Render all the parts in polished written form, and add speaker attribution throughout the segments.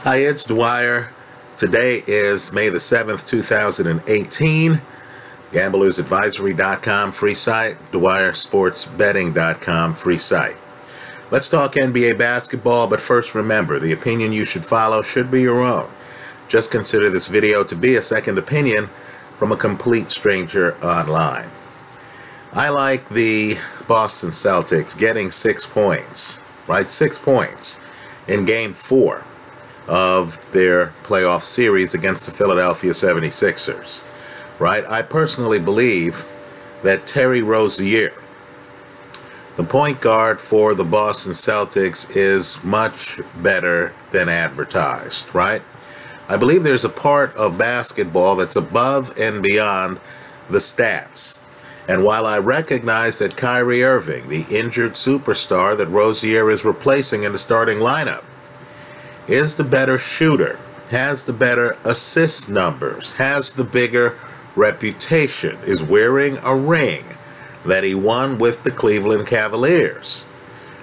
Speaker 1: Hi, it's Dwyer. Today is May the 7th, 2018. GamblersAdvisory.com, free site. DwyerSportsBetting.com, free site. Let's talk NBA basketball, but first remember, the opinion you should follow should be your own. Just consider this video to be a second opinion from a complete stranger online. I like the Boston Celtics getting 6 points, right? 6 points in Game 4 of their playoff series against the Philadelphia 76ers, right? I personally believe that Terry Rozier, the point guard for the Boston Celtics, is much better than advertised, right? I believe there's a part of basketball that's above and beyond the stats. And while I recognize that Kyrie Irving, the injured superstar that Rozier is replacing in the starting lineup, is the better shooter, has the better assist numbers, has the bigger reputation, is wearing a ring that he won with the Cleveland Cavaliers,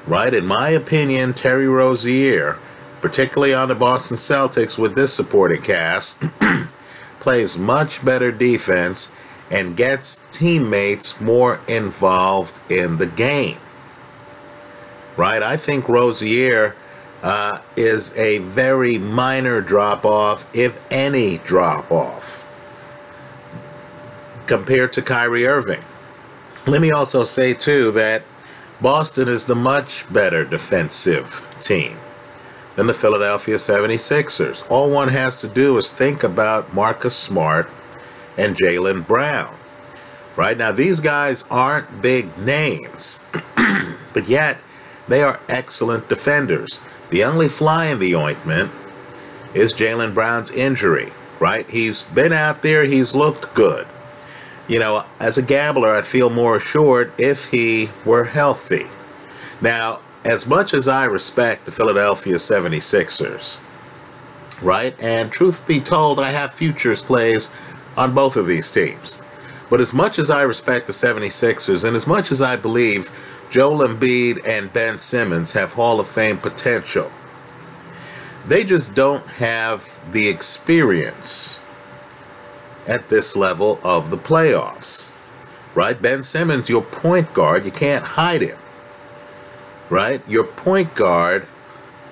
Speaker 1: right? In my opinion, Terry Rozier, particularly on the Boston Celtics with this supporting cast, plays much better defense and gets teammates more involved in the game, right? I think Rozier is a very minor drop-off, if any drop-off, compared to Kyrie Irving. Let me also say, too, that Boston is the much better defensive team than the Philadelphia 76ers. All one has to do is think about Marcus Smart and Jaylen Brown. Right now, these guys aren't big names, but yet they are excellent defenders. The only fly in the ointment is Jaylen Brown's injury, right? He's been out there, he's looked good. You know, as a gambler, I'd feel more assured if he were healthy. Now, as much as I respect the Philadelphia 76ers, right? And truth be told, I have futures plays on both of these teams. But as much as I respect the 76ers, and as much as I believe Joel Embiid and Ben Simmons have Hall of Fame potential, they just don't have the experience at this level of the playoffs, right? Ben Simmons, your point guard, you can't hide him, right? Your point guard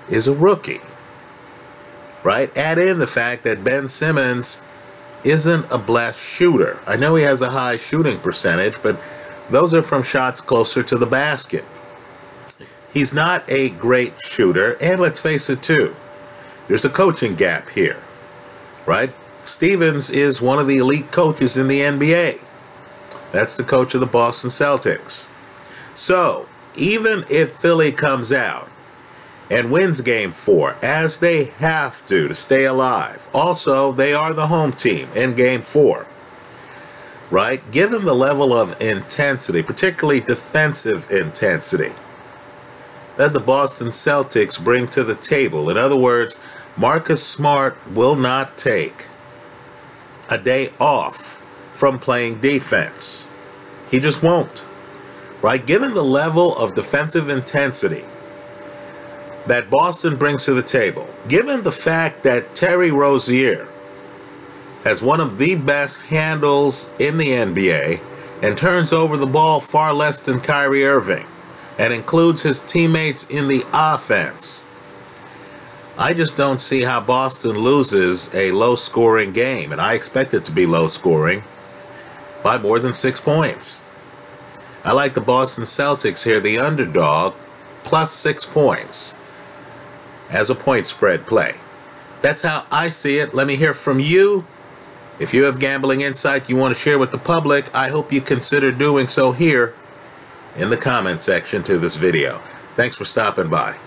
Speaker 1: is a rookie, right? Add in the fact that Ben Simmons isn't a blessed shooter. I know he has a high shooting percentage, but those are from shots closer to the basket. He's not a great shooter, and let's face it too, there's a coaching gap here, right? Stevens is one of the elite coaches in the NBA. That's the coach of the Boston Celtics. So, even if Philly comes out and wins Game 4, as they have to stay alive, also, they are the home team in Game 4, right? Given the level of intensity, particularly defensive intensity, that the Boston Celtics bring to the table. In other words, Marcus Smart will not take a day off from playing defense. He just won't, right? Given the level of defensive intensity that Boston brings to the table, given the fact that Terry Rozier has one of the best handles in the NBA and turns over the ball far less than Kyrie Irving and includes his teammates in the offense, I just don't see how Boston loses a low-scoring game, and I expect it to be low-scoring by more than 6 points. I like the Boston Celtics here, the underdog, plus 6 points as a point spread play. That's how I see it. Let me hear from you. If you have gambling insight you want to share with the public, I hope you consider doing so here in the comment section to this video. Thanks for stopping by.